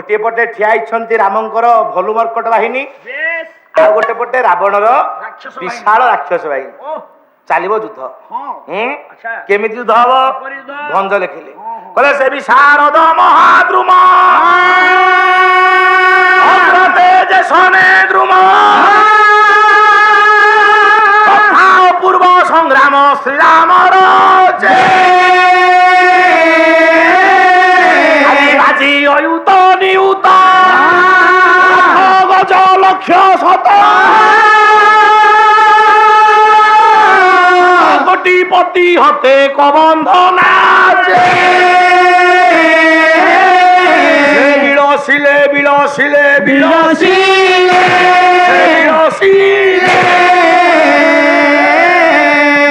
गोटे पटे ठिया रामंकर भलु मर्कट बाहिनी आ गोटे पटे रावणर विशाल राक्षस बाहिनी चलो युद्ध केमिति युद्ध हम भंज लिखिले कहले से विशारद महाद्रुम तेज सने द्रुम पूर्व संग्राम श्रीराम बाजी अयुत नियुत गज लक्ष्य शत कोटिपति हते कबंध नाचे बिलसिले बिलसिले बिलसिले बिलसिले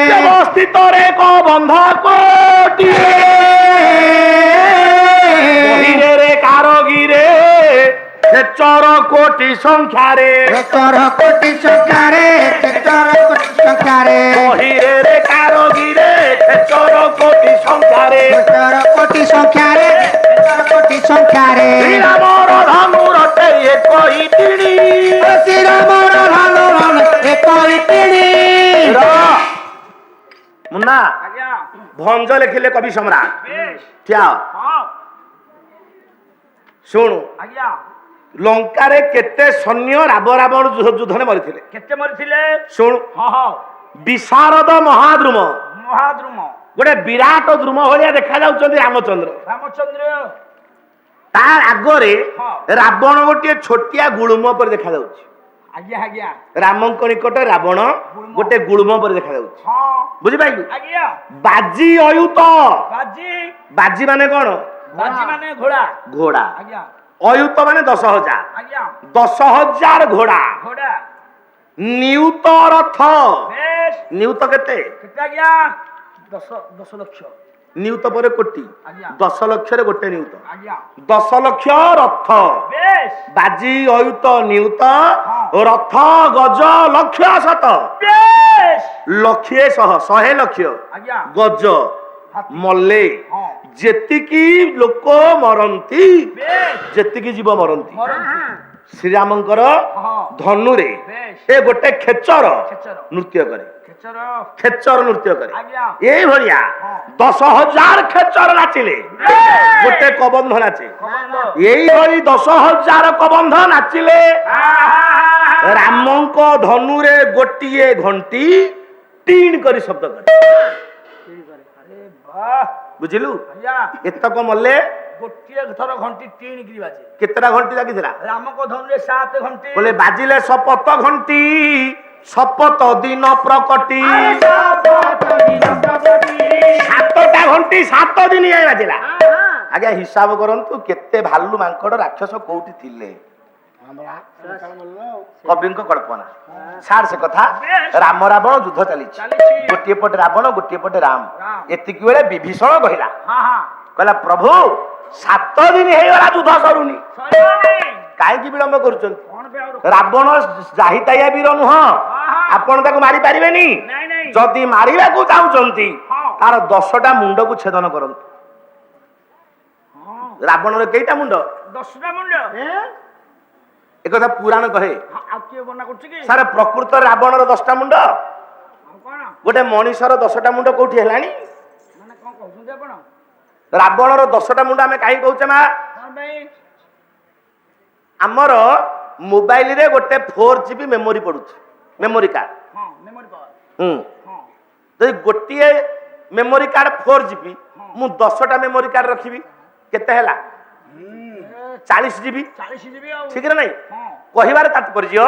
व्यवस्थित रे कबंध कोटि बहिरे रे कारगिरे चर कोटि संख्या रे कोटि संख्या रे बहिरे रे कारगिरे चर कोटि संख्या रे कोटि संख्या रे श्रीरामर धनुर एक इटिणी श्रीरामर धनुर एक इटिणी मुन्ना भंज लिखिले कवि सम्राट क्या शुणु लंकारे केते सैन्य रावण युद्ध ने मरिथिले केते मरिथिले शुणु विशारद महाद्रुम गोटे विराट द्रुम भलिया देखा जाउछन्ती रामचंद्र तार आगरे रावण गोटे छोटिया गुळुम पर देखा जाउछि आज्ञा आज्ञा रामंक निकट रावण गोटे गुळुम पर देखा जाउछि बुझि पाइलु आज्ञा बाजी अयुत बाजी माने कोन बाजी माने घोड़ा घोड़ा आज्ञा अयुत माने 10,000 आज्ञा 10,000 घोड़ा घोड़ा नियुत रथ बेश नियुत केते केते आज्ञा 10 लक्ष नियुत पर कोटी आज्ञा 10 लक्ष रे गोटे नियुत आज्ञा 10 लक्ष रथ बेश बाजी अयुत नियुत रथ गज लक्ष्य शत बेश लक्ष्य 100 लक्ष आज्ञा गज मल्ले जेतिकी लोक मरंती बेश जेतिकी जीव मरंती मरंती श्रीरामंकर धनुरे ए गोटे खेचर नृत्य करे खेचर नृत्य करे आज्ञा एई भलिया 10,000 खेचर नाचिले गोटे कबंध नाचे एई भली 10,000 कबंध नाचिले रामंक धनुरे गोटिए घंटी टीन करी शब्द करे अरे वाह बुझिलु आज्ञा एतक मल्ले गोटिए थर घंटी टीन गिरी बाजे केतरा घंटी लागिथिला राम को धनुरे 7 घंटी बोले बाजिले शपथ घंटी शपथ दिन प्रकटी 7टा घंटी 7 दिन ये बाजिला आगे हिसाब करंतु केते भालू मांकड़ राक्षस कोउठी थिले कवि कल्पना सार से कथा राम रावण युद्ध चली गोटे पटे रावण गोटे पटे राम एतिक बेले विभीषण कहला कहला प्रभु 7 दिन हेगला युद्ध सरुनी काहेकि विलंब करूछन रावण जाहिताया वीर नुह आपण ताको मारी पारिबेनी जदि मारिबा को चाहुचंती तार 10टा मुंड को छेदन करंतु रावण रे केइटा मुंड 10टा मुंड एक कथा पुराण कहे आ के बना करछि कि सारे प्रकृत रावण रो 10टा मुंड कोन गोटे मनीषर 10टा मुंड कोठी हेलानी माने कोन कहउछन आपण रावण रो 10टा मुंड आमे काई कहउचे मा कोन भाई हमर मोबाइल रे गोटे 4GB मेमोरी पडुछ मेमोरी कार्ड मेमोरी पावर तो गोटिए मेमोरी कार्ड 4GB मु 10टा मेमोरी कार्ड रखिबी केते हेला 40GB ठीक है नहीं कहिबार तात्पर्य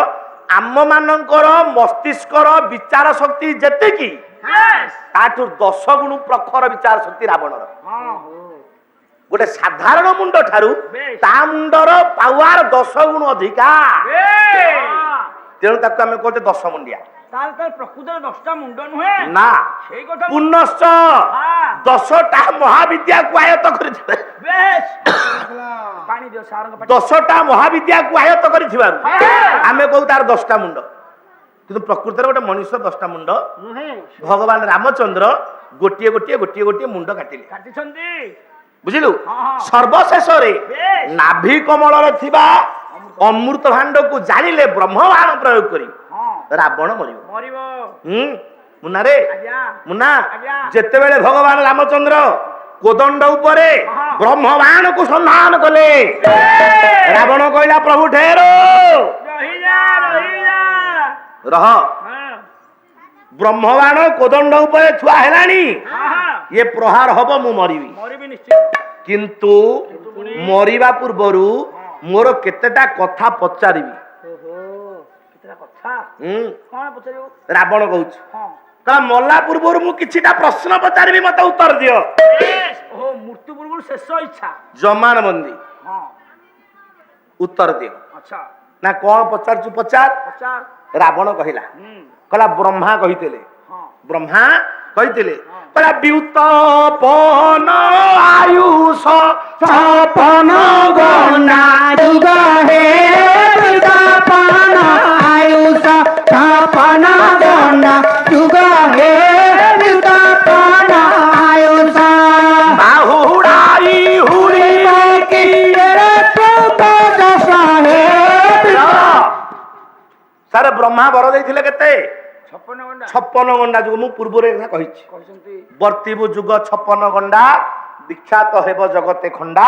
आम मानकर मस्तिष्कर विचार शक्ति जेते की ताठू 10 गुण प्रखर विचार शक्ति रावणर गोटे साधारण मुंड ठारू ता मुंडर पावर 10 गुण अधिका तेणु ताको आमे कहते 10 मुंडिया ताल ताल प्रकृतर 10टा मुंड नुहे ना सेई कथा पुनश्च 10टा महाविद्या को आयत्त करिथिबे बेश पानी दियो सारंग पानी 10टा महाविद्या को आयत्त करिथिबार आमे कहू तार 10टा मुंड किंतु प्रकृतिर गोटे मनुष्य 10टा मुंड भगवान रामचंद्र गोटिए गोटिए गोटिए गोटिए मुंड काटिले काटिछंती ବୁଝିଲୁ ହଁ। ସର୍ବଶେଷରେ ବେଶ। ନାଭି କମଳରେ ଥିବା ଅମୃତ ଭାଣ୍ଡକୁ ଜାଣିଲେ ବ୍ରହ୍ମବାଣ ପ୍ରୟୋଗ କରି ହଁ ରାବଣ ମରିବ। ମରିବ ମୁନାରେ ଆଜ୍ଞା ମୁନା ଆଜ୍ଞା। ଯେତେବେଳେ ଭଗବାନ ରାମଚନ୍ଦ୍ର କୋଦଣ୍ଡ ଉପରେ ହଁ। ବ୍ରହ୍ମବାଣକୁ ସନ୍ଧାନ କଲେ ରାବଣ କହିଲା ପ୍ରଭୁ ଠେର ରହିଯା ରହିଯା ରହ ହଁ ବ୍ରହ୍ମବାଣ କୋଦଣ୍ଡ ଉପରେ ଥୁଆ ହେଲାଣି ହଁ ଇଏ ପ୍ରହାର ହବ ମୁଁ ମରିବି ମରିବି ନିଶ୍ଚିତ କିନ୍ତୁ ମରିବା ପୂର୍ବରୁ ମୋର କେତେଟା କଥା ପଚାରିବି ଓହୋ କେତେଟା କଥା ହୁଁ କଣ ପଚାରିବୁ ରାବଣ କହୁଛି ହଁ କହିଲା ମଲା ପୂର୍ବରୁ ମୁଁ କିଛିଟା ପ୍ରଶ୍ନ ପଚାରିବି ମତେ ଉତ୍ତର ଦିଅ ଓହୋ ମୃତ୍ୟୁ ପୂର୍ବରୁ ଶେଷ ଇଚ୍ଛା ଜମାନ ବନ୍ଦୀ ହଁ ଉତ୍ତର ଦିଅ ଆଚ୍ଛା ନା କଣ ପଚାରୁଛୁ ପଚାର ପଚାର ରାବଣ କହିଲା କହିଲା ବ୍ରହ୍ମା କହିଥିଲେ ହଁ ବ୍ରହ୍ମା କହିଥିଲେ କହିଲା ବ୍ୟୁତପନ ଆୟୁଷ ଛପନ ଗଣ୍ଡା ଯୁଗ ହେ ବିଦାପନ ଆୟୁଷ ଛପନ ଗଣ୍ଡା ଯୁଗ ହେ ବିଦାପନ ଆୟୁଷ ବାହୁଡାଇ ହୁଡି ସାରେ ବ୍ରହ୍ମା ବର ଦେଇଥିଲେ କେତେ 56 ଘଣ୍ଟା 56 ଗଣ୍ଡା ଯୁଗ ମୁଁ ପୂର୍ବରୁ ଏ କଥା କହିଛି କହିଛନ୍ତି ବର୍ତ୍ତିବୁ ଯୁଗ 56 ଗଣ୍ଡା ବିଖ୍ୟାତ ହେବ ଜଗତେ ଖଣ୍ଡା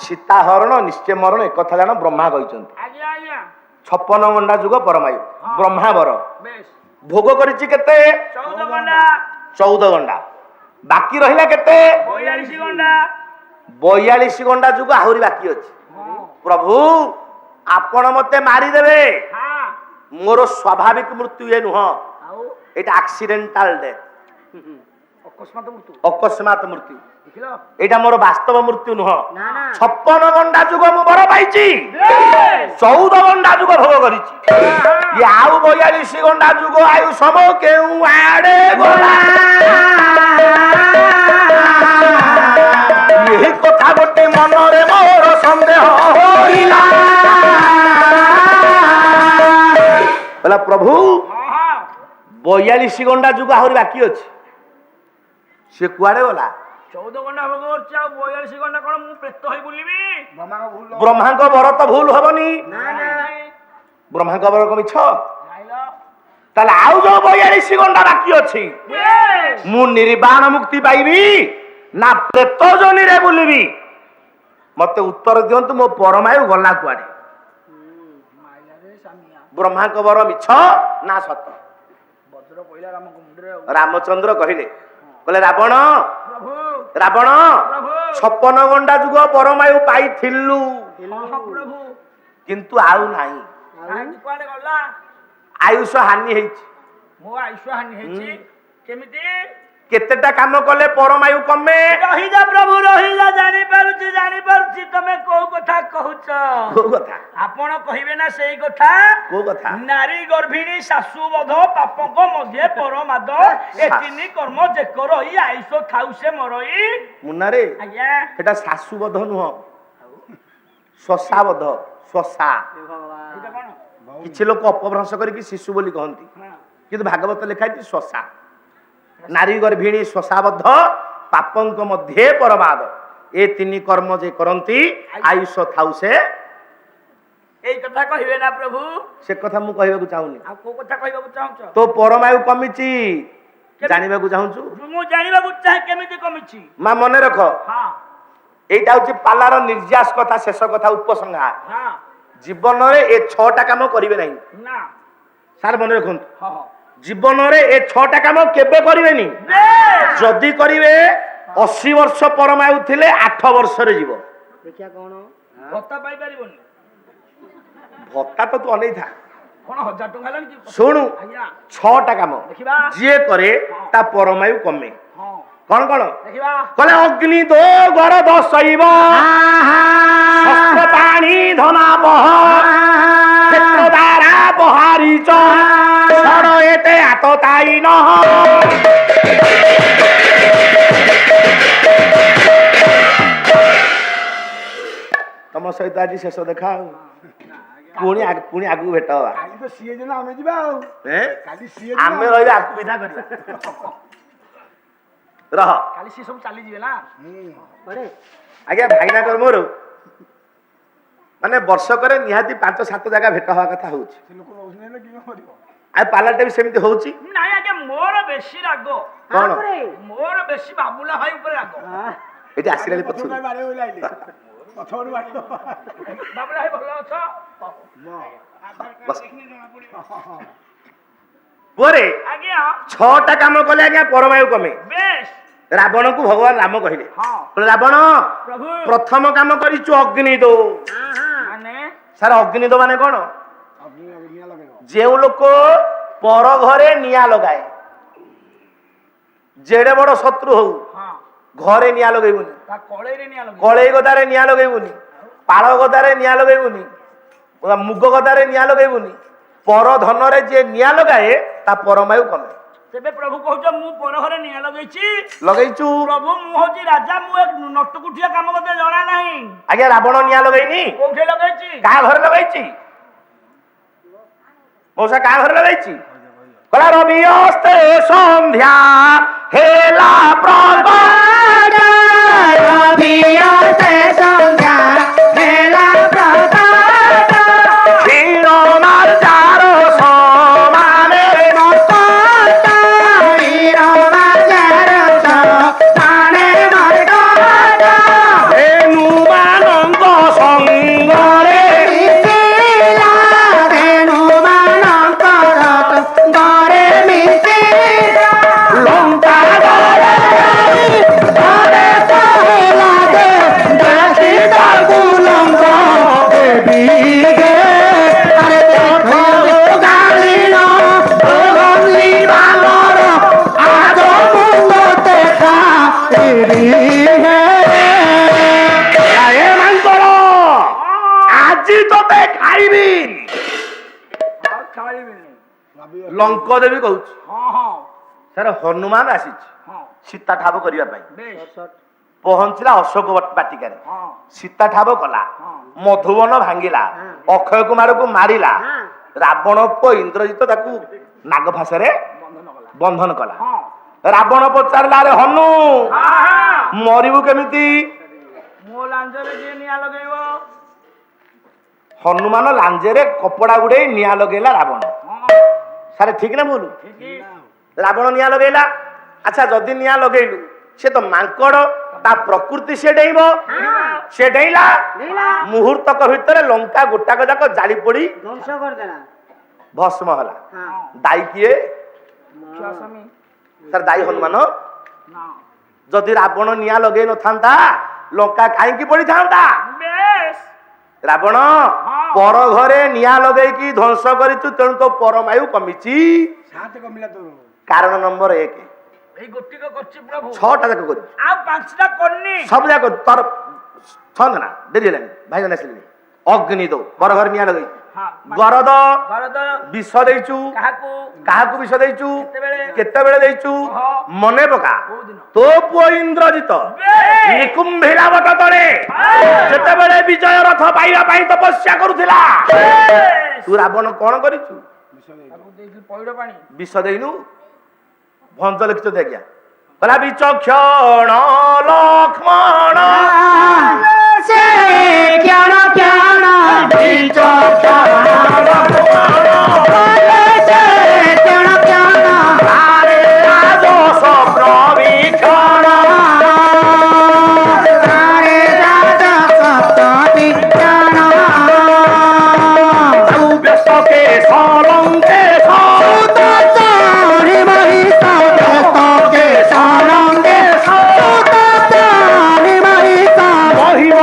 ସୀତାହରଣ ନିଶ୍ଚୟ ମରଣ ଏକଥା ଜାଣ ବ୍ରହ୍ମା କହିଛନ୍ତି ଆଜ୍ଞା ଆଜ୍ଞା 56 ଗଣ୍ଡା ଯୁଗ ପରମାୟୁ ବ୍ରହ୍ମା ବର ବେଶ ଭୋଗ କରିଛି କେତେ 14 ଘଣ୍ଟା 14 ଗଣ୍ଡା ବାକି ରହିଲା କେତେ 42 ଘଣ୍ଟା 42 ଗଣ୍ଡା ଯୁଗ ଆହୁରି ବାକି ଅଛି ହଁ ପ୍ରଭୁ ଆପଣ ମତେ ମାରିଦେବେ ହଁ ମୋର ସ୍ୱାଭାବିକ ମୃତ୍ୟୁ ଏ ନୁହଁ ଆଉ এটা ଆକ୍ସିଡେଣ୍ଟାଲ ଡେଥ୍ ଅକସ୍ମାତ ମୃତ୍ୟୁ ଅକସ୍ମାତ ମୃତ୍ୟୁ ଦେଖିଲ ଏଇଟା ମୋର ବାସ୍ତବ ମୃତ୍ୟୁ ନୁହଁ ନା ନା 56 ଗଣ୍ଡା ଯୁଗ ମୁଁ ବର ପାଇଛି 14 ଗଣ୍ଡା ଯୁଗ ଭୋଗ କରିଛି ଇଏ ଆଉ 42 ଗଣ୍ଡା ଯୁଗ ଆୟୁ ସମ କେଉଁ ଆଡେ ଗଲା ଏହି କଥା ଗୋଟି ମନରେ ମୋର ସନ୍ଦେହ ହୋଇଲା କହିଲା ପ୍ରଭୁ ହଁ ହଁ 42 ଗଣ୍ଡା ଯୁଗ ଆହୁରି ବାକି ଅଛି ସେ କୁଆଡେ ଗଲା 14 ଘଣ୍ଟା ଭୋଗ କରୁଛି ଆଉ 42 ଘଣ୍ଟା କଣ ମୁଁ ପ୍ରେତ ହୋଇ ବୁଲିବି ବ୍ରହ୍ମାଙ୍କ ବର ତ ଭୁଲ ହବନି ନା ନା ବ୍ରହ୍ମାଙ୍କ ବର କଣ ମିଛ ଯାଇଲ ତାହେଲେ ଆଉ ଯୋଉ 42 ଘଣ୍ଟା ବାକି ଅଛି ମୁଁ ନିର୍ବାଣ ମୁକ୍ତି ପାଇବି ନା ପ୍ରେତ ଜନିରେ ବୁଲିବି ମତେ ଉତ୍ତର ଦିଅନ୍ତୁ ମୋ ପରମାୟୁ ଗଲା କୁଆଡେ ମାଇଲାରେ ସାମିଆ ବ୍ରହ୍ମାଙ୍କ ବର ମିଛ ନା ସତ ବଜ୍ର ପଇଲା ରାମଙ୍କ ମୁଣ୍ଡରେ ଆଉ ରାମଚନ୍ଦ୍ର କହିଲେ କହିଲେ ରାବଣ ପ୍ରଭୁ ରାବଣ ପ୍ରଭୁ 56 ଘଣ୍ଟା ଯୁଗ ପରମାୟୁ ପାଇଥିଲୁ ହଁ ପ୍ରଭୁ କିନ୍ତୁ ଆଉ ନାହିଁ କାହିଁକି କୁଆଡେ ଗଲା ଆୟୁଷ ହାନି ହେଇଛି ମୋ ଆୟୁଷ ହାନି ହେଇଛି କେମିତି କେତେଟା କାମ କଲେ ପରମାୟୁ କମେ ରହିଯା ପ୍ରଭୁ ରହିଯା ଜାଣିପାରୁଛି ତମେ କୋଉ କଥା କହୁଛ କୋଉ କଥା ଆପଣ କହିବେ ନା ସେଇ କଥା କୋଉ କଥା ନାରୀ ଗର୍ଭିଣୀ ଶାଶୁ ବଧ ପାପଙ୍କ ମଧ୍ୟରେ ପରମାଦ ଏ ତିନି କର୍ମ ଯେ କରଇ ଆୟୁଷ ଥାଉ ସେ ମରଇ ମୁନାରେ ଆଜ୍ଞା ସେଟା ଶାଶୁ ବଧ ନୁହଁ ଶଶା ବଧ ଶଶା ଏଇଟା କଣ କିଛି ଲୋକ ଅପଭ୍ରଂଶ କରିକି ଶିଶୁ ବୋଲି କହନ୍ତି କିନ୍ତୁ ଭାଗବତ ଲେଖା ହେଇଛି ଶଶା ନାରୀ ଗର୍ଭିଣୀ ଶଶାବଦ୍ଧ ପାପଙ୍କ ମଧ୍ୟରେ ପରମାଦ ଏ ତିନି କର୍ମ ଯେ କରନ୍ତି ଆୟୁଷ ଥାଉ ସେ ଏଇ କଥା କହିବେ ନା ପ୍ରଭୁ ସେ କଥା ମୁଁ କହିବାକୁ ଚାହୁଁନି ଆଉ କୋଉ କଥା କହିବାକୁ ଚାହୁଁଛ ତୋ ପରମାୟୁ କମିଛି ଜାଣିବାକୁ ଚାହୁଁଛୁ ମୁଁ ଜାଣିବାକୁ ଚାହେଁ କେମିତି କମିଛି ମା ମନେ ରଖ ହଁ ଏଇଟା ହଉଛି ପାଲାର ନିର୍ଯାସ କଥା ଶେଷ କଥା ଉପସଂହାର ହଁ ଜୀବନରେ ଏ 6ଟା କାମ କରିବେ ନାହିଁ ନା ସାର୍ ମନେ ରଖନ୍ତୁ ହଁ ହଁ ଜୀବନରେ ଏ 6ଟା କାମ କେବେ କରିବେନି ଯଦି କରିବେ 80 ବର୍ଷ ପରମାୟୁ ଥିଲେ 8 ବର୍ଷରେ ଯିବ ଦେଖିଆ କଣ ଭତ୍ତା ପାଇପାରିବନି ଭତ୍ତା ତ ତୁ ଅନେଇଥା କଣ 1000 ଟଙ୍କା ହେଲାଣି କି ଶୁଣୁ ଆଜ୍ଞା 6ଟା କାମ ଦେଖିବା ଯିଏ କରେ ତା ପରମାୟୁ କମେ ହଁ କଣ କଣ ଦେଖିବା କହିଲେ ଅଗ୍ନି ଦୋ ଗରଦ ଶୈବ ଶସ୍ତ୍ର ପାଣି ଧନା ବହ କ୍ଷେତ୍ର ଦ୍ୱାରା ବହାରିଚ ସର ଏତେ ହାତ ତାଇ ନହ ତମ ସହିତ ଆଜି ଶେଷ ଦେଖା ଆଉ ପୁଣି ଆଗକୁ ଭେଟ ହବା କାଲି ତ ସିଏ ଦିନ ଆମେ ଯିବା ଆଉ ଏଁ? କାଲି ସିଏ ଆମେ ରହିବା ଆକୁ ବିଦା କରିବା ରହ କାଲି ସେ ସବୁ ଚାଲିଯିବେ ନା ବଡେ ଆଜ୍ଞା ଭାଇନାଙ୍କର ମୋର ମାନେ ବର୍ଷକରେ ନିହାତି 5-7 ଜାଗା ଭେଟ ହବା କଥା ହଉଛି ଆଉ ପାଲାଟେ ବି ସେମିତି ହଉଛି। ନାଇଁ ଆଜ୍ଞା ମୋର ବେଶୀ ରାଗ କଣ ମୋର ବେଶୀ ବାବୁଲା ଭାଇ ଉପରେ ରାଗ ଏଠି ଆସିଲାଣି ପଛରୁ ବାବୁଲା ଭାଇ ଭଲ ଅଛ ବସ। ପରେ ଆଜ୍ଞା 6ଟା କାମ କଲେ ଆଜ୍ଞା ପରମାୟୁ କମେ। ବେଶ ରାବଣକୁ ଭଗବାନ ରାମ କହିଲେ ହଁ କହିଲେ, ରାବଣ ପ୍ରଭୁ ପ୍ରଥମ କାମ କରିଛୁ ଅଗ୍ନି ଦୋ। ମାନେ ସାର୍ ଅଗ୍ନି ଦୋ ମାନେ କଣ? ଯେଉଁ ଲୋକ ପର ଘରେ ନିଆଁ ଲଗାଏ ଯେଡେ ବଡ ଶତ୍ରୁ ହଉ ହଁ ଘରେ ନିଆଁ ଲଗେଇବୁନି, ତା କଳେଇରେ ନିଆଁ ଲଗେଇ କଳେଇ ଗଦାରେ ନିଆଁ ଲଗେଇବୁନି, ପାଳ ଗଦାରେ ନିଆଁ ଲଗେଇବୁନି, ମୁଗ ଗଦାରେ ନିଆଁ ଲଗେଇବୁନି। ପର ଧନରେ ଯିଏ ନିଆଁ ଲଗାଏ ତା ପରମାୟୁ କମେ। ତେବେ ପ୍ରଭୁ କହୁଛ ମୁଁ ପର ଘରେ ନିଆଁ ଲଗେଇଛି ଲଗେଇଛୁ ପ୍ରଭୁ ମୁଁ ହଉଛି ରାଜା ମୁଁ ଏ ନଟକୁଠିଆ କାମ ମତେ ଜଣା ନାହିଁ ଆଜ୍ଞା ରାବଣ ନିଆଁ ଲଗେଇନି କୋଉଠି ଲଗେଇଛି କାହା ଘରେ ଲଗେଇଛି? ମଉସା କାହା ଘରେ ଲଗେଇଛି? କହିଲା ରବି ଅସ୍ତେ ସନ୍ଧ୍ୟା ହେଲା ପ୍ରଭାତ କ୍ଷୀଣ ମାର୍ଜାର ସମାନେ ଧେନୁମାନଙ୍କ ସଙ୍ଗରେ ଲଙ୍କା ଆଜି ତତେ ଖାଇବି। ଆଉ ଖାଇବିନି ଲଙ୍କ ଦେବୀ କହୁଛି ହଁ ହଁ ସାର ହନୁମାନ ଆସିଛି ହଁ ସୀତା ଠାବ କରିବା ପାଇଁ। ବେଶ ପହଞ୍ଚିଲା ଅଶୋକ ବାଟିକାରେ, ହଁ ସୀତା ଠାବ କଲା, ହଁ ମଧୁବନ ଭାଙ୍ଗିଲା, ଅକ୍ଷୟ କୁମାରକୁ ମାରିଲା। ରାବଣ ପୁଅ ଇନ୍ଦ୍ରଜିତ ତାକୁ ନାଗ ଭାଷାରେ ବନ୍ଧନ କଲା ବନ୍ଧନ କଲା। ହଁ ରାବଣ ପଚାରିଲା, ଆରେ ହନୁ ମରିବୁ କେମିତି? ମୋ ଲାଞ୍ଜରେ ଯିଏ ନିଆଁ ଲଗେଇବ ହନୁମାନ ଲାଞ୍ଜରେ କପଡା ଗୁଡେଇ ନିଆଁ ଲଗେଇଲା ରାବଣ। ହଁ ସାରେ ଠିକ ନା ଭୁଲ? ଠିକ ରାବଣ ନିଆଁ ଲଗେଇଲା। ଆଚ୍ଛା ଯଦି ନିଆଁ ଲଗେଇଲୁ ସେ ତ ମାଙ୍କଡ ତା ପ୍ରକୃତି ସେ ଡେଇଁବ। ସେ ଡେଇଁଲା ମୁହୂର୍ତ୍ତକ ଭିତରେ ଲଙ୍କା ଗୋଟାକ ଯାକ ଜାଳି ପୋଡି ଧ୍ୱଂସ କରିଦେଲା ଭସ୍ମ ହେଲା। ହଁ ଦାଇ କିଏ? ମୁଖ୍ୟ ସ୍ୱାମୀ ସାର୍ ଦାଇ ହନୁମାନ। ନା ଯଦି ରାବଣ ନିଆଁ ଲଗେଇ ନଥାନ୍ତା ଲଙ୍କା କାହିଁକି ପଡିଥାନ୍ତା? ବେଶ ରାବଣ ପର ଘରେ ନିଆଁ ଲଗେଇକି ଧ୍ୱଂସ କରିଛୁ, ତେଣୁ ତ ପରମାୟୁ କମିଛି। କାରଣ ନମ୍ବର 1 ଏଇ ଗୋଟିକ କରିଛି ପ୍ରଭୁ 6ଟା ଯାକ କରିଛୁ ଆଉ 5ଟା କରିନି ସବୁ ଯାକ ତୋର ଛନ୍ଦ ନା ଡେରି ହେଲାଣି ଭାଇମାନେ ଆସିଲେଣି। ଅଗ୍ନି ଦୋ ପର ଘରେ ନିଆଁ ଲଗେଇଛୁ, ହଁ ଗରଦ ଭରତ ବିଷ ଦେଇଛୁ, କାହାକୁ କାହାକୁ ବିଷ ଦେଇଛୁ, କେତେବେଳେ? କେତେବେଳେ ଦେଇଛୁ ମନେ ପକା। କୋଉଦିନ? ତୋ ପୁଅ ଇନ୍ଦ୍ରଜିତ ବେଶ ନିକୁମ୍ଭିଲା ବଟ ତଳେ ଯେତେବେଳେ ବିଜୟ ରଥ ପାଇବା ପାଇଁ ତପସ୍ୟା କରୁଥିଲା, ତୁ ରାବଣ କଣ କରିଛୁ? ତାକୁ ଦେଇଥିଲି ପଇଡ଼ ପାଣି ବିଷ ଦେଇନୁ। ଭଞ୍ଜ ଲେଖିଛନ୍ତି ଆଜ୍ଞା, କହିଲା ବିଚକ୍ଷଣ ଲକ୍ଷ୍ମଣ ଆରେ ରାଜ ସ୍ୱପ୍ନ ବିକ୍ଷଣ ବେଶକେ ସଲଙ୍କେଶ ମହିମ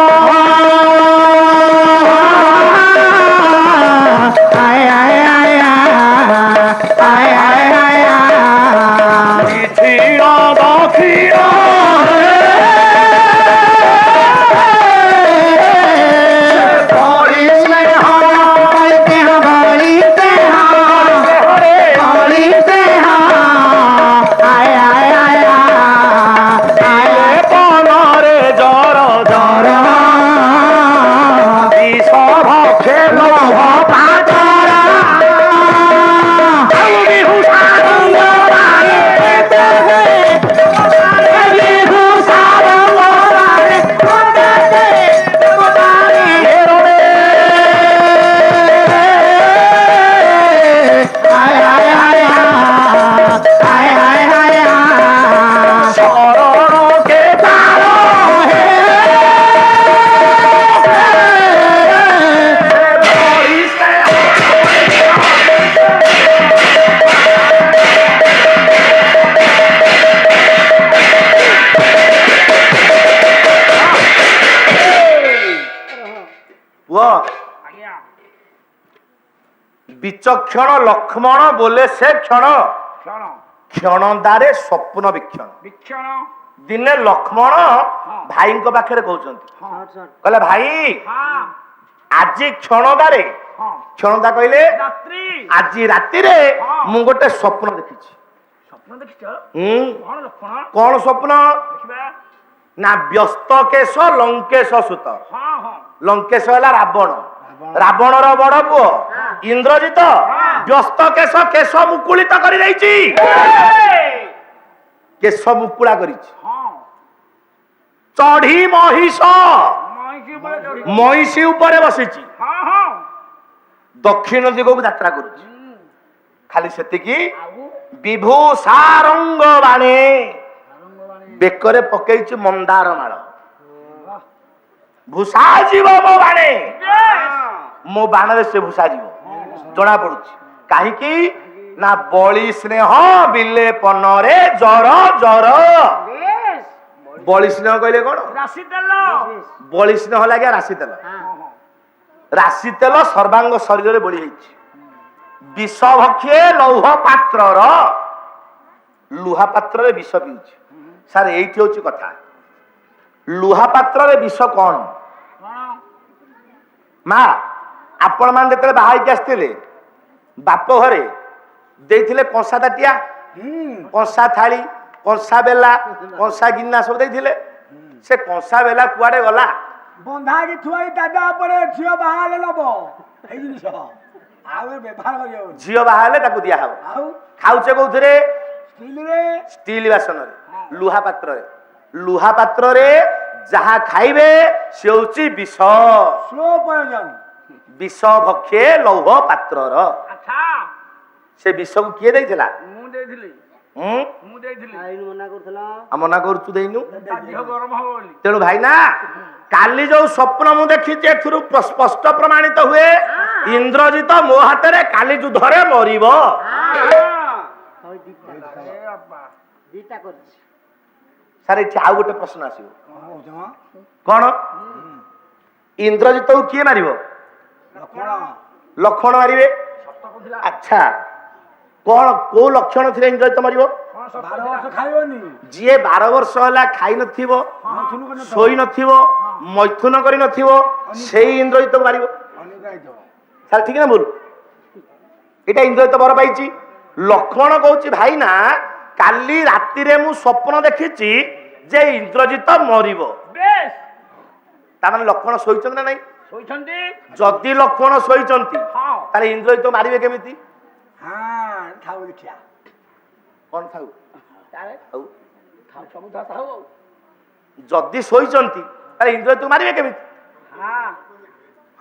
বিচক্ষণ লক্ষ্মণ বলে সে ক্ষণ କ୍ଷଣ କ୍ଷଣଦାରେ ସ୍ୱପ୍ନ ବିକ୍ଷଣ। ବିକ୍ଷଣ ଦିନେ ଲକ୍ଷ୍ମଣ ଭାଇଙ୍କ ପାଖରେ କହୁଛନ୍ତି ସଟ୍ ସଟ୍ କହିଲେ ଭାଇ ହଁ ଆଜି କ୍ଷଣଦାରେ ହଁ କ୍ଷଣଦା କହିଲେ ରାତ୍ରି ଆଜି ରାତିରେ ମୁଁ ଗୋଟେ ସ୍ୱପ୍ନ ଦେଖିଛି। ସ୍ୱପ୍ନ ଦେଖିଛ ହୁଁ କଣ ଲକ୍ଷଣ କଣ ସ୍ୱପ୍ନ ଦେଖିବା ନା ବ୍ୟସ୍ତ କେଶ ଲଙ୍କେଶ ସୁତ। ହଁ ହଁ ଲଙ୍କେଶ ହେଲା ରାବଣ ରାବଣର ବଡ ପୁଅ ଇନ୍ଦ୍ରଜିତ ବ୍ୟସ୍ତ କେଶ କେଶ ମୁକୁଳିତ କରି ଦେଇଛି କେଶ ମୁକୁଳା କରିଛି ହଁ ଚଢି ମହିଷ ମଇଁଷି ଉପରେ ଚଢି ମଇଁଷି ଉପରେ ବସିଛି ହଁ ହଁ ଦକ୍ଷିଣ ଦିଗକୁ ଯାତ୍ରା କରୁଛି। ଖାଲି ସେତିକି ଆଉ ବିଭୂଷାରଙ୍ଗ ବାଣୀ ବେକରେ ପକେଇଛି ମନ୍ଦାର ମାଳ ଭୂଷା ଯିବ ମୋ ବାଣେ ମୋ ବାଣରେ ସେ ଭୂଷା ଯିବ ଜଣା ପଡୁଛି କାହିଁକି ନା ବଳି ସ୍ନେହ ବିଲେ ପନରେ ଜର ଜର ବେଶ ବଳି ସ୍ନେହ କହିଲେ କଣ ରାଶି ତେଲ ବଳି ସ୍ନେହ ଲାଗେ ରାଶି ତେଲ ରାଶି ତେଲ ସର୍ବାଙ୍ଗ ଶରୀରରେ ବଳି ହେଇଛି ବିଷ ଭକ୍ଷେ ଲୌହ ପାତ୍ରର ଲୁହା ପାତ୍ରରେ ବିଷ ପିଉଛି। ସାର୍ ଏଇଠି ହଉଛି କଥା ଲୁହା ପାତ୍ରରେ ବିଷ କଣ କଣ ମା ଆପଣ ମାନେ ଯେତେବେଳେ ବାହା ହେଇକି ଆସିଥିଲେ ବାପ ଘରେ ଦେଇଥିଲେ କଂସା ତାଟିଆ କଂସା ଥାଳି କଂସା ବେଲା କଂସା ଗିନା ସବୁ ଦେଇଥିଲେ ସେ କଂସା ବେଲା କୁଆଡେ ଗଲା ବନ୍ଧା ହେଇକି ଥୁଆ ହେଇ ଦାଦା ଉପରେ ଝିଅ ବାହା ହେଲେ ନବ ଏଇ ଜିନିଷ ଆଉ ଏ ବ୍ୟବହାର କରିବାକୁ ଝିଅ ବାହା ହେଲେ ତାକୁ ଦିଆହବ ଆଉ ଖାଉଛେ କୋଉଥିରେ ଷ୍ଟିଲରେ ଷ୍ଟିଲ ବାସନରେ ଲୁହା ପାତ୍ରରେ ଯାହା ଖାଇବେ ସେ ହଉଛି ବିଷ ସ୍ଲୋ ପ୍ରୟୋଜନ ବିଷ ଭକ୍ଷେ ଲୌହ ପାତ୍ରର ଆଚ୍ଛା ସେ ବିଷକୁ କିଏ ଦେଇଥିଲା ମୁଁ ଦେଇଥିଲି ହୁଁ ମୁଁ ଦେଇଥିଲି ଆଇନ ମନା କରୁଥିଲା ମନା କରୁଛୁ ଦେଇନୁ ତା ଦେହ ଗରମ ହବ ବୋଲି ତେଣୁ ଭାଇ ନା କାଲି ଯୋଉ ସ୍ୱପ୍ନ ମୁଁ ଦେଖିଛି ଏଥିରୁ ସ୍ପଷ୍ଟ ପ୍ରମାଣିତ ହୁଏ ଇନ୍ଦ୍ରଜିତ ମୋ ହାତରେ କାଲି ଯୁଦ୍ଧରେ ମରିବ। ହଉ ଦିଟା କରିଛି ସାର୍ ଏଠି ଆଉ ଗୋଟେ ପ୍ରଶ୍ନ ଆସିବ କଣ କଣ ଇନ୍ଦ୍ରଜିତକୁ କିଏ ମାରିବ ଲକ୍ଷଣ ଲକ୍ଷ୍ମଣ ମାରିବେ ସତ କହୁଥିଲା ଆଚ୍ଛା କଣ କୋଉ ଲକ୍ଷଣ ଥିଲେ ଇନ୍ଦ୍ରଜିତ ମାରିବ କଣ ସତ 12 ବର୍ଷ ଖାଇବନି ଯିଏ 12 ବର୍ଷ ହେଲା ଖାଇ ନଥିବ ଶୋଇ ନଥିବ ମୈଥୁନ କରି ନଥିବ ସେଇ ଇନ୍ଦ୍ରଜିତକୁ ମାରିବ ଅନେକ ହେଇଥିବ ସାର୍ ଠିକ ନା ଭୁଲ ଏଇଟା ଇନ୍ଦ୍ରଜିତ ବର ପାଇଛି ଲକ୍ଷ୍ମଣ କହୁଛି ଭାଇ ନା କାଲି ରାତିରେ ମୁଁ ସ୍ୱପ୍ନ ଦେଖିଛି ଯେ ଇନ୍ଦ୍ରଜିତ ମରିବ ବେଶ ତାମାନେ ଲକ୍ଷ୍ମଣ ଶୋଇଛନ୍ତି ନା ନାଇଁ ଶୋଇଛନ୍ତି ଯଦି ଲକ୍ଷ୍ମଣ ଶୋଇଛନ୍ତି ହଁ ତାହେଲେ ଇନ୍ଦ୍ରଜିତ ମାରିବେ କେମିତି ହଁ ଥାଉ ଦେଖିଆ କଣ ଥାଉ ତାହେଲେ ଥାଉ ସବୁ ଥାଉ ଆଉ ଯଦି ଶୋଇଛନ୍ତି ତାହେଲେ ଇନ୍ଦ୍ରଜିତକୁ ମାରିବେ କେମିତି ହଁ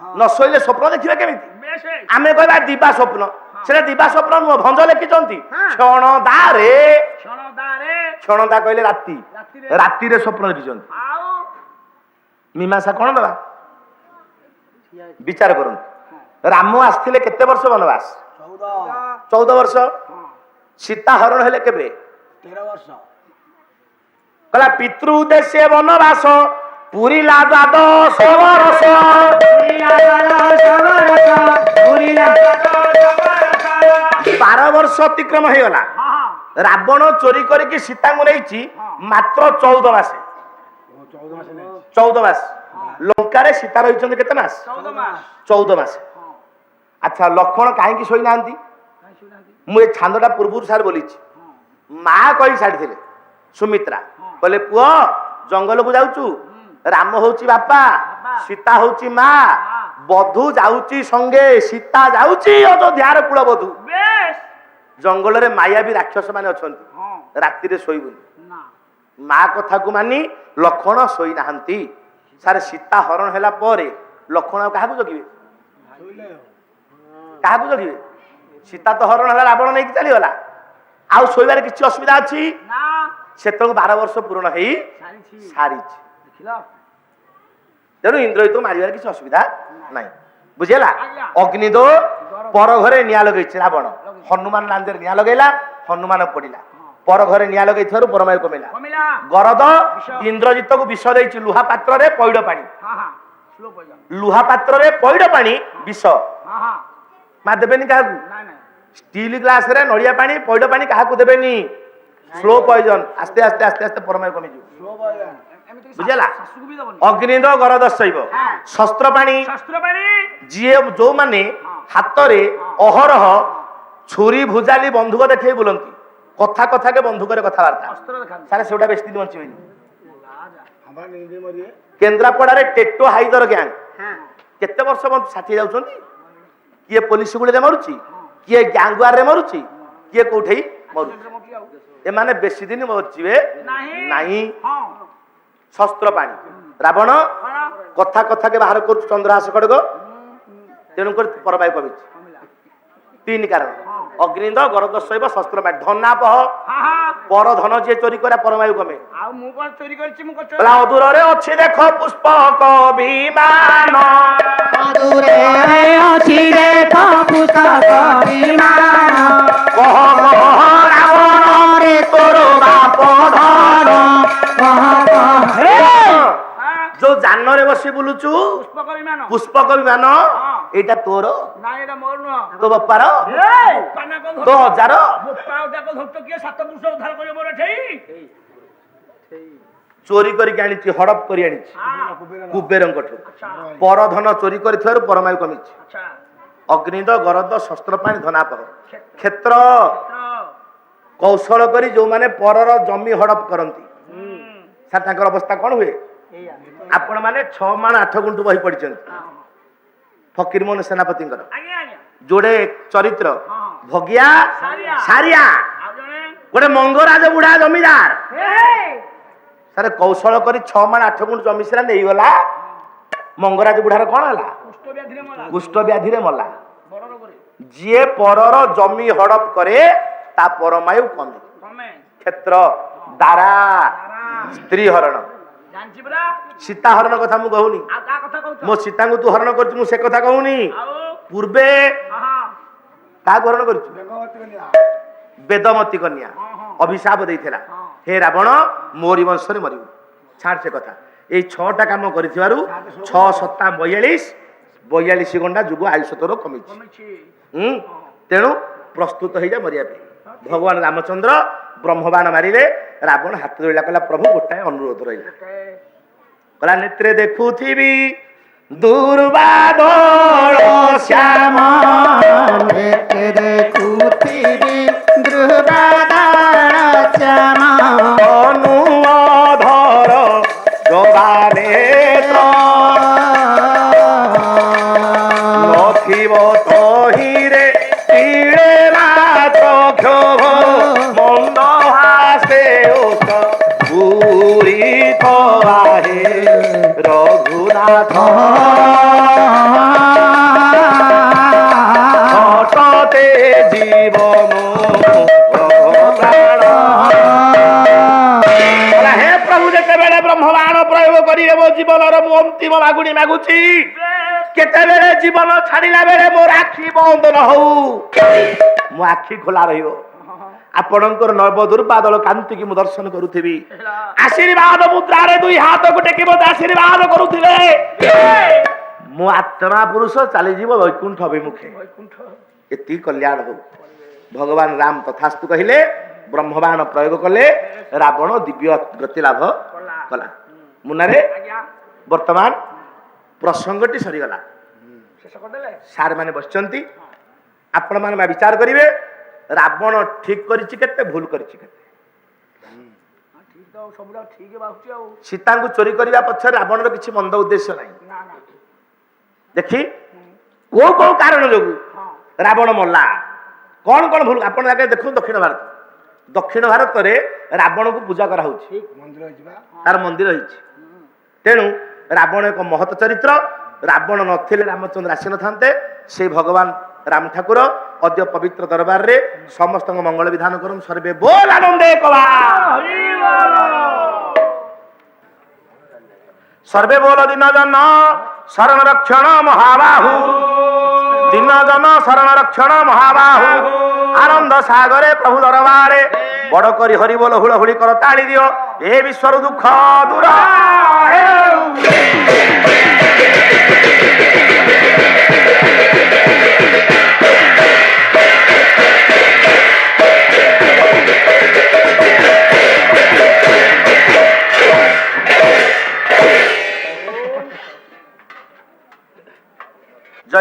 ନ ଶୋଇଲେ ସ୍ୱପ୍ନ ଦେଖିବେ କେମିତି ବେଶ ଆମେ କହିବା ଦିବା ସ୍ୱପ୍ନ ସେଟା ଦିବା ସ୍ୱପ୍ନ ନୁହଁ ଭଞ୍ଜ ଲେଖିଛନ୍ତି କ୍ଷଣଦାରେ କ୍ଷଣଦାରେ କ୍ଷଣଦା କହିଲେ ରାତି ରାତିରେ ରାତିରେ ସ୍ୱପ୍ନ ଦେଖିଛନ୍ତି ଆଉ ମୀମାଂସା କଣ ଦେବା ବିଚାର କରନ୍ତୁ ରାମ ଆସିଥିଲେ କେତେ ବର୍ଷ ବନବାସ 14 ବର୍ଷ ସୀତା ହରଣ ହେଲେ କେବେ 13 ବର୍ଷ କହିଲା ପିତୃ ଉଦ୍ଦେଶ୍ୟ ବନବାସ ପୁରିଲା ଦ୍ୱାଦଶ ବର୍ଷ 12 ବର୍ଷ ଅତିକ୍ରମ ହେଇଗଲା ରାବଣ ଚୋରି କରିକି ସୀତାଙ୍କୁ ନେଇଛି ମାତ୍ର 14 ମାସ 14 ମାସ ନେଇଛି 14 ମାସ ଲଙ୍କାରେ ସୀତା ରହିଛନ୍ତି କେତେ ମାସ 14 ମାସ 14 ମାସ ଆଚ୍ଛା ଲକ୍ଷ୍ମଣ କାହିଁକି ଶୋଇନାହାନ୍ତି ମୁଁ ଏ ଛାନ୍ଦଟା ପୂର୍ବରୁ ସାର୍ ବୋଲିଛି ମା କହି ଛାଡ଼ିଥିଲେ ସୁମିତ୍ରା କହିଲେ ପୁଅ ଜଙ୍ଗଲକୁ ଯାଉଛୁ ରାମ ହଉଛି ବାପା ସୀତା ହଉଛି ମା ବଧୁ ଯାଉଛି ସଙ୍ଗେ ସୀତା ଯାଉଛି ଅଯୋଧ୍ୟାର କୂଳ ବଧୁ ବେଶ ଜଙ୍ଗଲରେ ମାୟାବୀ ରାକ୍ଷସ ମାନେ ଅଛନ୍ତି ହଁ ରାତିରେ ଶୋଇବୁନି ନା ମା କଥାକୁ ମାନି ଲକ୍ଷ୍ମଣ ଶୋଇନାହାନ୍ତି ସାର୍ ସୀତା ହରଣ ହେଲା ପରେ ଲକ୍ଷ୍ମଣ ଆଉ କାହାକୁ ଜଗିବେ ଶୋଇଲେ କାହାକୁ ଜଗିବେ ସୀତା ତ ହରଣ ହେଲା ରାବଣ ନେଇକି ଚାଲିଗଲା ଆଉ ଶୋଇବାରେ କିଛି ଅସୁବିଧା ଅଛି ନା ସେତେବେଳକୁ 12 ବର୍ଷ ପୂରଣ ହେଇ ସାରିଛି ସାରିଛି ଦେଖିଲ ତେଣୁ ଇନ୍ଦ୍ରଜିତକୁ ମାରିବାରେ କିଛି ଅସୁବିଧା ନାହିଁ ବୁଝିଲା ଆଜ୍ଞା। ଅଗ୍ନିଦୋ ପର ଘରେ ନିଆଁ ଲଗେଇଛି ରାବଣ ହନୁମାନ ଲାଞ୍ଜରେ ନିଆଁ ଲଗେଇଲା ହନୁମାନ ପଡିଲା ପର ଘରେ ନିଆଁ ଲଗେଇଥିବାରୁ ପରମାୟୁ କମିଲା କମିଲା ଗରଦ ଇନ୍ଦ୍ରଜିତକୁ ବିଷ ଦେଇଛି ଲୁହା ପାତ୍ରରେ ପଇଡ ପାଣି ହଁ ହଁ ସ୍ଲୋ ପଇଲା ଲୁହା ପାତ୍ରରେ ପଇଡ ପାଣି ବିଷ ହଁ ହଁ ମା ଦେବେନି କାହାକୁ ନାଇଁ ନାଇଁ ଷ୍ଟିଲ ଗ୍ଲାସରେ ନଡ଼ିଆ ପାଣି ପଇଡ଼ ପାଣି କାହାକୁ ଦେବେନି ସ୍ଲୋ ପଏଜନ ଆସ୍ତେ ଆସ୍ତେ ଆସ୍ତେ ଆସ୍ତେ ପରମାୟୁ କମିଯିବ ଏମିତି ବୁଝିଲା ଶାଶୁକୁ ବି ଦବନି ଅଗ୍ନିଦ ଗର ଦର୍ଶଇବ ଶସ୍ତ୍ର ପାଣି ଶାସ୍ତ୍ର ପାଣି ଯିଏ ଯୋଉମାନେ ହାତରେ ଅହରହ ଛୁରୀ ଭୁଜାଲି ବନ୍ଧୁକ ଦେଖେଇ ବୁଲନ୍ତି କଥା କଥାକେ ବନ୍ଧୁକରେ କଥାବାର୍ତ୍ତା ଅସ୍ତ୍ର ଦେଖାନ୍ତି ସାରେ ସେଗୁଡ଼ା ବେଶୀ ଦିନ ବଞ୍ଚିବେନି ଆମର ନିଜେ ମରିବେ କେନ୍ଦ୍ରାପଡ଼ାରେ ଟେଟୋ ହାଇଦର ଗ୍ୟାଙ୍ଗ ହଁ କେତେ ବର୍ଷ 60 ଯାଉଛନ୍ତି କିଏ ପୋଲିସ ଗୁଳିରେ ମରୁଛି କିଏ ଗ୍ୟାଙ୍ଗୱାରରେ ମରୁଛି କିଏ କୋଉଠି ମରୁଛି ଏମାନେ ବେଶୀ ଦିନ ବଞ୍ଚିବେ ନାହିଁ ହଁ ଶସ୍ତ୍ର ପାଣି ରାବଣ କଥା କଥାକେ ବାହାର କରୁଛୁ ଚନ୍ଦ୍ରହାସ ଖଡଗ ତେଣୁକରି ପରବାୟୁ କମିଛି 3 କାରଣ ଅଗ୍ନିଦ ଗରଦ ଶୈବ ଶସ୍ତ୍ର ପାଣି ଧନାପହ ପର ଧନ ଯିଏ ଚୋରି କରେ ପରମାୟୁ କମେ ଆଉ ମୁଁ କଣ ଚୋରି କରିଛି ମୁଁ କଣ କହିଲା ଅଦୂରରେ ଅଛି ଦେଖ ପୁଷ୍ପକ ବିମାନ ଦୂରେ ଅଛି ଦେଖ ପୁସ୍ତକ ବିମାନ କହ କହ ରାବଣରେ ତୋର ବାପ ଧନ ଯୋଉ ଯାନରେ ବସି ବୁଲୁଛୁ ପୁଷ୍ପକ ବିମାନ ପୁଷ୍ପକ ବିମାନ ଏଇଟା ତୋର ନାଇଁ ଏଟା ମୋର ନୁହଁ ତୋ ବାପାର ପାନା କଣ ତୋ ଅଜାର ବୋପା ଯାକ ଧରତ କିଏ 7 ପୁରୁଷ ଉଦ୍ଧାର କରିବ ମୋର ଏଠି ଚୋରି କରିକି ଆଣିଛି ହଡପ କରି ଆଣିଛି କୁବେରଙ୍କଠୁ ପରଧନ ଚୋରି କରିଥିବାରୁ ପରମାୟୁ କମିଛି ଆଚ୍ଛା ଅଗ୍ନିଦ ଗରଦ ଶସ୍ତ୍ର ପାଣି ଧନାପହ କ୍ଷେତ୍ର କୌଶଳ କରି ଯୋଉମାନେ ପରର ଜମି ହଡପ କରନ୍ତି ସାର୍ ତାଙ୍କର ଅବସ୍ଥା କଣ ହୁଏ ଆପଣ ମାନେ 6 ମାଣ 8 ଗୁଣ୍ଠୁ ବହି ପଢିଛନ୍ତି ଫକୀରମୋହନ ସେନାପତିଙ୍କର ଆଜ୍ଞା ଆଜ୍ଞା ଯୋଡେ ଚରିତ୍ର ଭଗିଆ ସାରିଆ। ସାରିଆ ଆଉ ଜଣେ ଗୋଟେ ମଙ୍ଗରାଜ ବୁଢା ଜମିଦାର ସାରେ କୌଶଳ କରି 6 ମାଣ 8 ଗୁଣ୍ଠ ଜମି ସିରା ନେଇଗଲା ମଙ୍ଗରାଜ ବୁଢାର କଣ ହେଲା କୁଷ୍ଠ ବ୍ୟାଧିରେ ମଲା କୁଷ୍ଠ ବ୍ୟାଧିରେ ମଲା ବଡ ରୋଗରେ ଯିଏ ପରର ଜମି ହଡପ କରେ ତା ପରମାୟୁ କମେ ତମେ କ୍ଷେତ୍ର ଦାରା ସ୍ତ୍ରୀ ହରଣ ଜାଣିଛି ପରା ସୀତା ହରଣ କଥା ମୁଁ କହୁନି ଆଉ କାହା କଥା କହୁଛ ମୋ ସୀତାଙ୍କୁ ତୁ ହରଣ କରୁଛୁ ମୁଁ ସେ କଥା କହୁନି ଆଉ ପୂର୍ବେ ହଁ କାହାକୁ ହରଣ କରୁଛୁ ବେଦମତୀ କନ୍ୟା ହଁ। ଅଭିଶାପ ଦେଇଥିଲା ହଁ। ହେ ରାବଣ ମୋରି ବଂଶରେ ମରିବୁ ଛାଡ ସେ କଥା ଏଇ 6ଟା କାମ କରିଥିବାରୁ 6 ସତା 42 ଗଣ୍ଡା ଯୁଗ ଆୟୁଷ ତୋର କମିଛି କମିଛି ତେଣୁ ପ୍ରସ୍ତୁତ ହେଇଯା ମରିବା ପାଇଁ ଭଗବାନ ରାମଚନ୍ଦ୍ର ବ୍ରହ୍ମବାଣ ମାରିଲେ ରାବଣ ହାତ ଧରିଲା କହିଲା ପ୍ରଭୁ ଗୋଟାଏ ଅନୁରୋଧ ରହିଲା କହିଲା ନେତ୍ରେ ଦେଖୁଥିବି ଦୁର୍ବାଦଳ ଶ୍ୟାମ ଦେଖୁଥିବି ଧ୍ରୁବାଦାଳ ଶ୍ୟାମ ଅନୁଅଧର ଜବାନେତ୍ର ନଥିବ ତହିଁରେ ତୀଳେ ମାତ୍ର କ୍ଷୋଭ ମନ୍ଦ ହାସେ ଓଷ ପୂରିତ ବାହେ ରଘୁନାଥ ହଠତେ ଜୀବ ପ୍ରାଣ ହେ ପ୍ରଭୁ ଯେତେବେଳେ ବ୍ରହ୍ମବାଣ ପ୍ରୟୋଗ କରିବେ ମୋ ଜୀବନର ମୁଁ ଅନ୍ତିମ ମାଗୁଣି ମାଗୁଛି କେତେବେଳେ ଜୀବନ ଛାଡିଲା ବେଳେ ମୋର ଆଖି ବନ୍ଦ ନ ହଉ ମୋ ଆଖି ଖୋଲା ରହିବ ଆପଣଙ୍କର ନବ ଦୁର୍ବାଦଳ କାନ୍ତିକି ମୁଁ ଦର୍ଶନ କରୁଥିବି ଆଶୀର୍ବାଦ ମୁଦ୍ରାରେ 2 ହାତକୁ ଟେକି ମୋତେ ଆଶୀର୍ବାଦ କରୁଥିବେ ମୋ ଆତ୍ମା ପୁରୁଷ ଚାଲିଯିବ ବୈକୁଣ୍ଠ ଅଭିମୁଖେ ଏତିକି କଲ୍ୟାଣ ହଉ ଭଗବାନ ରାମ ତଥାସ୍ତୁ କହିଲେ ବ୍ରହ୍ମବାଣ ପ୍ରୟୋଗ କଲେ ରାବଣ ଦିବ୍ୟ ଗତି ଲାଭ କଲା ମୁନାରେ ବର୍ତ୍ତମାନ ପ୍ରସଙ୍ଗଟି ସରିଗଲା ଶେଷ କରିଦେଲେ ସାର୍ ମାନେ ବସିଛନ୍ତି ଆପଣ ମାନେ ବିଚାର କରିବେ ରାବଣ ଠିକ କରିଛି କେତେ ଭୁଲ କରିଛି କେତେ ଠିକ ତ ସବୁଟା ଠିକ ବାହୁଛି ଆଉ ସୀତାଙ୍କୁ ଚୋରି କରିବା ପଛରେ ରାବଣର କିଛି ମନ୍ଦ ଉଦ୍ଦେଶ୍ୟ ନାହିଁ ନା ନା ଦେଖି କୋଉ କୋଉ କାରଣ ଯୋଗୁ ହଁ ରାବଣ ମଲା କଣ କଣ ଭୁଲ ଆପଣ ଆଗେ ଦେଖନ୍ତୁ ଦକ୍ଷିଣ ଭାରତରେ ରାବଣକୁ ପୂଜା କରାହଉଛି ମନ୍ଦିର ହେଇଯିବା ତାର ମନ୍ଦିର ହେଇଛି ତେଣୁ ରାବଣ ଏକ ମହତ ଚରିତ୍ର ରାବଣ ନଥିଲେ ରାମଚନ୍ଦ୍ର ଆସିନଥାନ୍ତେ ସେଇ ଭଗବାନ ରାମ ଠାକୁର ଅଦ୍ୟ ପବିତ୍ର ଦରବାରରେ ସମସ୍ତଙ୍କ ମଙ୍ଗଳ ବିଧାନ କରନ୍ତୁ ସର୍ବେ ବୋଲ ଆନନ୍ଦେ କବା ସର୍ବେ ବୋଲ ଦିନ ଜନ ଶରଣ ରକ୍ଷଣ ମହାବାହୁ ଦିନ ଜନ ଶରଣ ରକ୍ଷଣ ମହାବାହୁ ଆନନ୍ଦ ସାଗରେ ପ୍ରଭୁ ଦରବାରେ ବଡ କରି ହରି ବୋଲ ହୁଳ ହୁଳି କର ତାଳି ଦିଅ ଏ ବିଶ୍ୱର ଦୁଃଖ ଦୂର ହେଉ।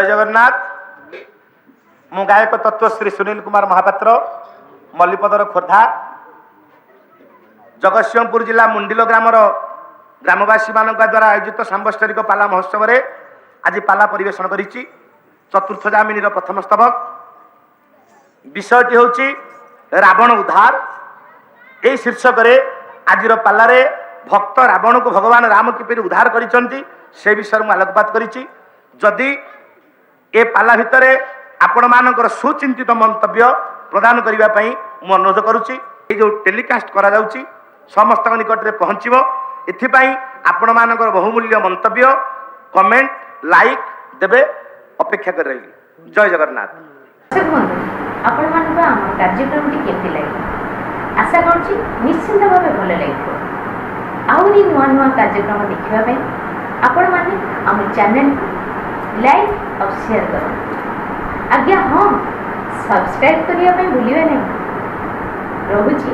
जय जगन्नाथ मु गायक तत्व श्री सुनील कुमार महापात्र मल्लीपदर खोर्धा जगतसिंहपुर जिला मुंडिलो ग्रामर ग्रामवासी मान द्वारा आयोजित सांबस्तरिक पाला महोत्सव रे आज पाला परिवेशन करिछि। चतुर्थ जामिनी प्रथम स्तबक विषयटी होछि रावण उद्धार। यही शीर्षक रे आजिर पालारे भक्त रावण को भगवान राम किपरि उद्धार करिसंती से विषय में आलोकपात करिछि। जदि ए पाला भितरे आपण मानकर सुचिंतित मंतव्य प्रदान करने पई मु अनुरोध करुछि। ए जो टेलीकास्ट करा जाउछि समस्त निकट रे पहुँचबो। एथिपाई आपण मानकर बहुमूल्य मंतव्य कमेंट लाइक देबे अपेक्षा कर रही। जय जगन्नाथ। आपण मानक आम कार्यक्रम केमती लगे आशा करुँच निश्चिंत भाव भल लगे। आहरी नुआ नुआ कार्यक्रम देखापी आपण मैंने आम चैनल लाइक और शेयर करो। आज्ञा हाँ सब्सक्राइब करने भूलिए नहीं। रोची।